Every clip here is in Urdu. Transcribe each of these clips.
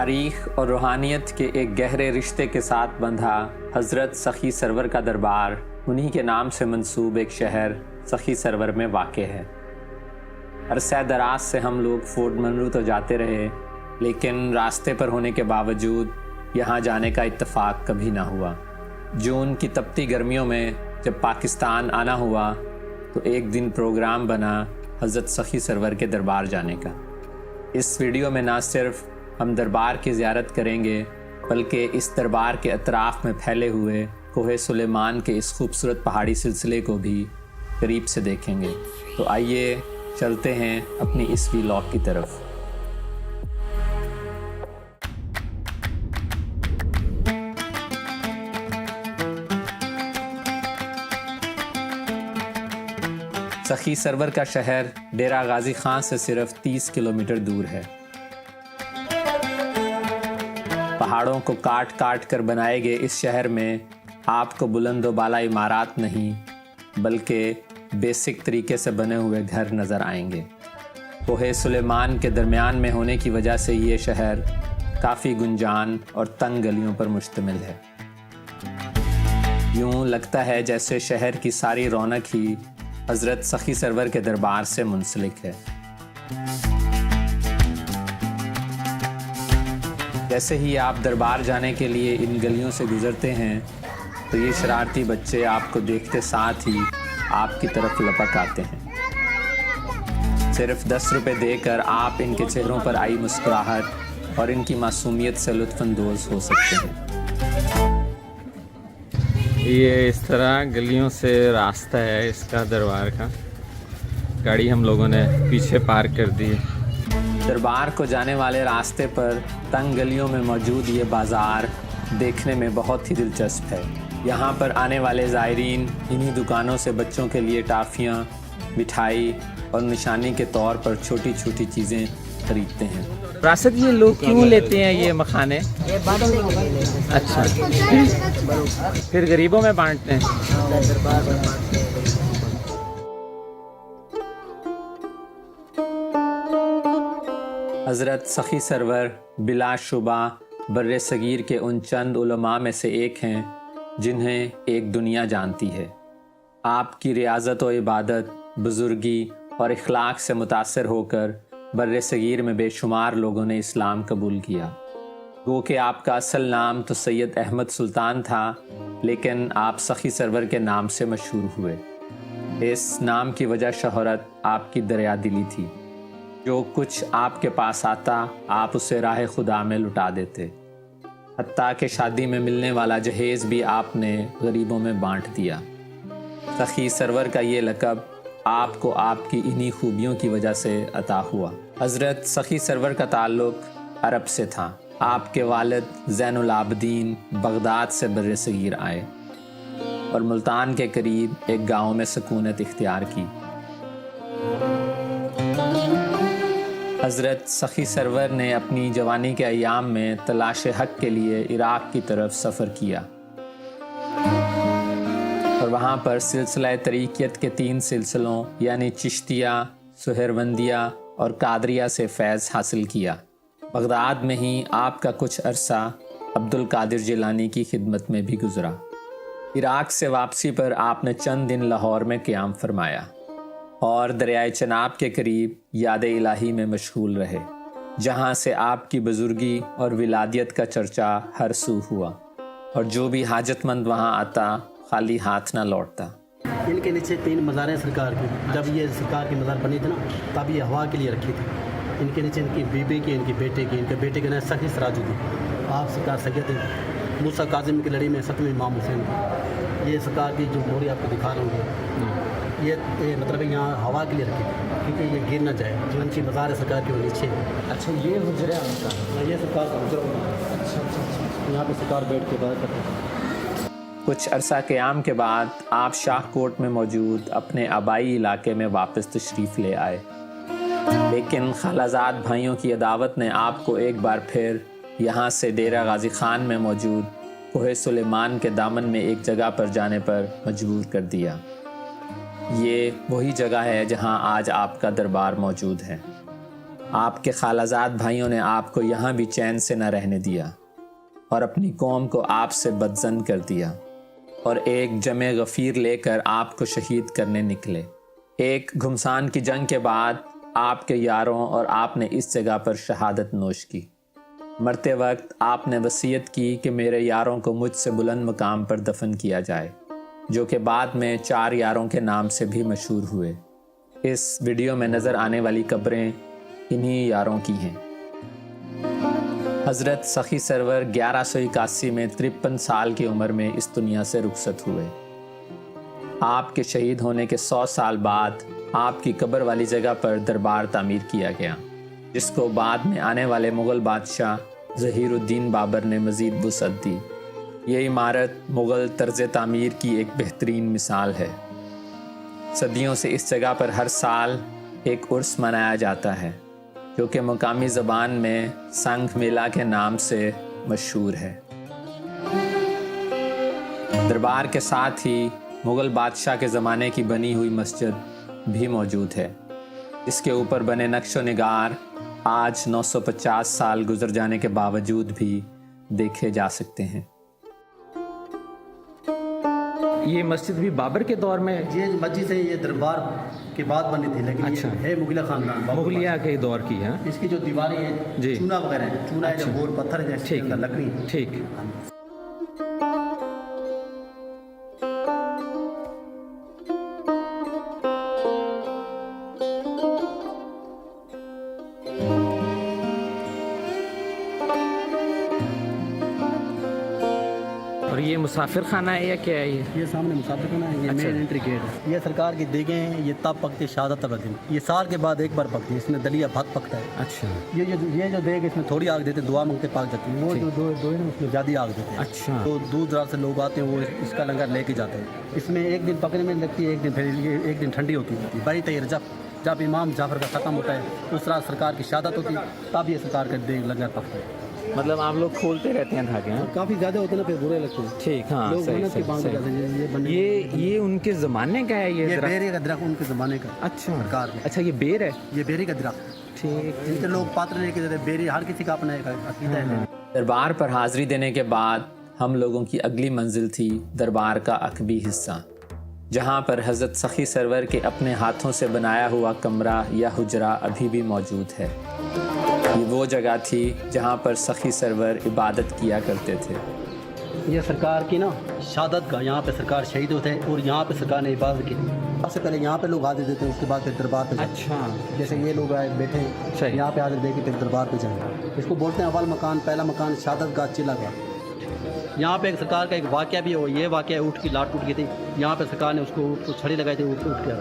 تاریخ اور روحانیت کے ایک گہرے رشتے کے ساتھ بندھا حضرت سخی سرور کا دربار انہی کے نام سے منسوب ایک شہر سخی سرور میں واقع ہے۔ عرصہ دراز سے ہم لوگ فورٹ منرو تو جاتے رہے، لیکن راستے پر ہونے کے باوجود یہاں جانے کا اتفاق کبھی نہ ہوا۔ جون کی تپتی گرمیوں میں جب پاکستان آنا ہوا تو ایک دن پروگرام بنا حضرت سخی سرور کے دربار جانے کا۔ اس ویڈیو میں نہ صرف ہم دربار کی زیارت کریں گے بلکہ اس دربار کے اطراف میں پھیلے ہوئے کوہ سلیمان کے اس خوبصورت پہاڑی سلسلے کو بھی قریب سے دیکھیں گے۔ تو آئیے چلتے ہیں اپنی اس ویلاگ کی طرف۔ سخی سرور کا شہر ڈیرہ غازی خان سے صرف 30 کلومیٹر دور ہے۔ پہاڑوں کو کاٹ کاٹ کر بنائے گئے اس شہر میں آپ کو بلند و بالا عمارات نہیں بلکہ بیسک طریقے سے بنے ہوئے گھر نظر آئیں گے۔ کوہ سلیمان کے درمیان میں ہونے کی وجہ سے یہ شہر کافی گنجان اور تنگ گلیوں پر مشتمل ہے۔ یوں لگتا ہے جیسے شہر کی ساری رونق ہی حضرت سخی سرور کے دربار سے منسلک ہے۔ جیسے ہی آپ دربار جانے کے لیے ان گلیوں سے گزرتے ہیں تو یہ شرارتی بچے آپ کو دیکھتے ساتھ ہی آپ کی طرف لپک آتے ہیں۔ صرف 10 روپے دے کر آپ ان کے چہروں پر آئی مسکراہٹ اور ان کی معصومیت سے لطف اندوز ہو سکتے ہیں۔ یہ اس طرح گلیوں سے راستہ ہے اس کا دربار کا۔ گاڑی ہم لوگوں نے پیچھے پارک کر دی۔ دربار کو جانے والے راستے پر تنگ گلیوں میں موجود یہ بازار دیکھنے میں بہت ہی دلچسپ ہے۔ یہاں پر آنے والے زائرین انہی دکانوں سے بچوں کے لیے ٹافیاں، مٹھائی اور نشانی کے طور پر چھوٹی چھوٹی چیزیں خریدتے ہیں۔ راست یہ لوگ کیوں لیتے ہیں یہ مکھانے؟ اچھا، پھر غریبوں میں بانٹتے ہیں۔ حضرت سخی سرور بلا شبہ بر صغیر کے ان چند علماء میں سے ایک ہیں جنہیں ایک دنیا جانتی ہے۔ آپ کی ریاضت و عبادت، بزرگی اور اخلاق سے متاثر ہو کر بر صغیر میں بے شمار لوگوں نے اسلام قبول کیا۔ گو کہ آپ کا اصل نام تو سید احمد سلطان تھا، لیکن آپ سخی سرور کے نام سے مشہور ہوئے۔ اس نام کی وجہ شہرت آپ کی دریا دلی تھی۔ جو کچھ آپ کے پاس آتا آپ اسے راہ خدا میں لٹا دیتے، حتیٰ کہ شادی میں ملنے والا جہیز بھی آپ نے غریبوں میں بانٹ دیا۔ سخی سرور کا یہ لقب آپ کو آپ کی انہی خوبیوں کی وجہ سے عطا ہوا۔ حضرت سخی سرور کا تعلق عرب سے تھا۔ آپ کے والد زین العابدین بغداد سے بر صغیر آئے اور ملتان کے قریب ایک گاؤں میں سکونت اختیار کی۔ حضرت سخی سرور نے اپنی جوانی کے ایام میں تلاش حق کے لیے عراق کی طرف سفر کیا اور وہاں پر سلسلہ طریقت کے 3 سلسلوں یعنی چشتیہ، سہروردیہ اور قادریہ سے فیض حاصل کیا۔ بغداد میں ہی آپ کا کچھ عرصہ عبد القادر جیلانی کی خدمت میں بھی گزرا۔ عراق سے واپسی پر آپ نے چند دن لاہور میں قیام فرمایا اور دریائے چناب کے قریب یاد الہی میں مشغول رہے، جہاں سے آپ کی بزرگی اور ولادیت کا چرچا ہر سو ہوا اور جو بھی حاجت مند وہاں آتا خالی ہاتھ نہ لوٹتا۔ ان کے نیچے 3 مزار ہیں سرکار کی۔ جب یہ سرکار کی مزار بنی تھی نا تب یہ ہوا کے لیے رکھی تھی۔ ان کے نیچے ان کی بیوی کی، ان کے بیٹے کی، ان کے بیٹے کے نام سخی سراج الدین۔ آپ سرکار سید موسیٰ کاظم کی لڑی میں 7ویں امام حسین کی۔ یہ سرکار کی جو موری آپ کو دکھا رہا ہوں، یہ مطلب یہاں ہوا کے لیے رکھی تھی کیونکہ یہ گر نہ جائے۔ جو ان کی مزار ہے سرکار کی وہ نیچے ہے۔ اچھا، یہ حجرہ ہے ان کا؟ یہ سرکار کا حجرہ ہونا۔ اچھا، یہاں پہ سرکار بیٹھ کے بات کرتے ہیں۔ کچھ عرصہ قیام کے بعد آپ شاہ کوٹ میں موجود اپنے آبائی علاقے میں واپس تشریف لے آئے، لیکن خالازاد بھائیوں کی عداوت نے آپ کو ایک بار پھر یہاں سے ڈیرہ غازی خان میں موجود کوہ سلیمان کے دامن میں ایک جگہ پر جانے پر مجبور کر دیا۔ یہ وہی جگہ ہے جہاں آج آپ کا دربار موجود ہے۔ آپ کے خالازاد بھائیوں نے آپ کو یہاں بھی چین سے نہ رہنے دیا اور اپنی قوم کو آپ سے بدظن کر دیا اور ایک جمع غفیر لے کر آپ کو شہید کرنے نکلے۔ ایک گھمسان کی جنگ کے بعد آپ کے یاروں اور آپ نے اس جگہ پر شہادت نوش کی۔ مرتے وقت آپ نے وصیت کی کہ میرے یاروں کو مجھ سے بلند مقام پر دفن کیا جائے، جو کہ بعد میں 4 یاروں کے نام سے بھی مشہور ہوئے۔ اس ویڈیو میں نظر آنے والی قبریں انہی یاروں کی ہیں۔ حضرت سخی سرور 1181 میں 53 سال کی عمر میں اس دنیا سے رخصت ہوئے۔ آپ کے شہید ہونے کے 100 سال بعد آپ کی قبر والی جگہ پر دربار تعمیر کیا گیا، جس کو بعد میں آنے والے مغل بادشاہ ظہیر الدین بابر نے مزید وسعت دی۔ یہ عمارت مغل طرز تعمیر کی ایک بہترین مثال ہے۔ صدیوں سے اس جگہ پر ہر سال ایک عرس منایا جاتا ہے، جو کہ مقامی زبان میں سنگھ میلہ کے نام سے مشہور ہے۔ دربار کے ساتھ ہی مغل بادشاہ کے زمانے کی بنی ہوئی مسجد بھی موجود ہے، اس کے اوپر بنے نقش و نگار آج 950 سال گزر جانے کے باوجود بھی دیکھے جا سکتے ہیں۔ یہ مسجد بھی بابر کے دور میں؟ یہ مسجد ہے، یہ دربار کے بعد بنی تھی، لیکن اچھا، یہ ہے مغلیہ خاندان مغلیہ کے دور کی ہے۔ اس کی جو دیواریں ہیں جی، چونا وغیرہ ہے، چونا ہے جو گول پتھر ہے جیسے ٹھیک، لکڑی۔ ٹھیک۔ اور یہ مسافر خانہ ہے یا کیا ہے یہ؟ یہ سامنے مسافر خانہ ہے، یہ اچھا، مین انٹری گیٹ ہے۔ یہ سرکار کی دیگیں ہیں، یہ تب پکتی شہادت تک دن، یہ سال کے بعد ایک بار پکتی ہے، اس میں دلیا بھت پکتا ہے۔ اچھا، یہ جو دیگ اس میں تھوڑی آگ دیتے ہیں، دعا مانگتے پاک جاتی ہے، وہ جو دو ہے نا اس میں زیادہ آگ دیتے ہیں۔ اچھا، تو دور دراز سے لوگ آتے ہیں، وہ اس کا لنگر لے کے جاتے ہیں۔ اس میں ایک دن پکنے میں لگتی ہے، ایک دن پھر ایک دن ٹھنڈی ہوتی ہے۔ بڑی تیر جب امام جعفر کا ختم ہوتا ہے اس رات سرکار کی شہادت ہوتی ہے، تب یہ سرکار کا دیگ لنگر پکتا ہے۔ مطلب آپ لوگ کھولتے رہتے ہیں دھاگے؟ ہاں، کافی زیادہ ہوتے ہیں نا، پھر برے لگتے ہیں۔ ٹھیک، ہاں، لوگ صحیح محنت کے باندھ جاتے ہیں، یہ بننے یہ ان کے زمانے کا ہے یہ درخت؟ بیری کا درخت ان کے زمانے کا۔ اچھا، سرکار کا اچھا، یہ بیر ہے؟ یہ بیری کا درخت، ٹھیک، جن سے لوگ پاتر لے کے جاتے ہیں۔ بیری ہر کسی کا اپنا ایک عقیدہ ہے۔ دربار پر حاضری دینے کے بعد ہم لوگوں کی اگلی منزل تھی دربار کا عقبی حصہ، جہاں پر حضرت سخی سرور کے اپنے ہاتھوں سے بنایا ہوا کمرہ یا حجرہ ابھی بھی موجود ہے۔ یہ وہ جگہ تھی جہاں پر سخی سرور عبادت کیا کرتے تھے۔ یہ سرکار کی نا شہادت کا، یہاں پہ سرکار شہید ہوتے ہیں اور یہاں پہ سرکار نے عبادت کی۔ سب سے پہلے یہاں پہ لوگ حاضر دیتے ہیں، اس کے بعد پھر دربار پہ جاتے ہیں۔ اچھا، جیسے یہ لوگ آئے بیٹھے ہیں، صحیح، یہاں پہ حاضر دے کے پھر دربار پہ جائیں۔ اس کو بولتے ہیں اول مکان، پہلا مکان شہادت گاہ چلا گیا۔ یہاں پہ ایک سرکار کا ایک واقعہ بھی ہوا، یہ واقعہ اونٹ کی لاٹ ٹوٹ گئی تھی، یہاں پہ سرکار نے اس کو اونٹ کو چھڑی لگائی تھی، اونٹ اٹھ گیا۔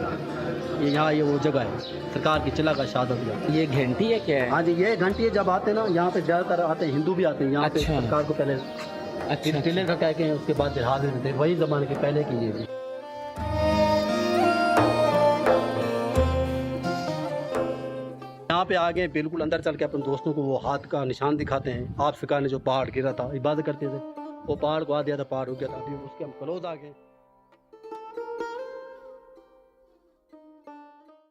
یہ وہ جگہ ہے سرکار کی چلا کا شہادت گاہ۔ یہ گھنٹی ہے کیا ہے؟ ہاں جی، یہ گھنٹی جب آتے ہیں نا، یہاں پہ زیادہ تر آتے ہیں ہندو بھی آتے ہیں یہاں پہ اچھا، سرکار کو پہلے اچھا، ٹلے کا کہہ کے اس کے بعد پھر حاضر دیتے ہیں، وہی زمانے کے پہلے کی یہ بھی۔ یہاں پہ آگے بالکل اندر چل کے اپنے دوستوں کو وہ ہاتھ کا نشان دکھاتے ہیں۔ آپ سرکار نے جو پہاڑ گرا تھا، عبادت کرتے تھے، وہ پہاڑ کو آدھا پہاڑ ہو گیا تھا، ابھی اس کے ہم کلوز آ گئے۔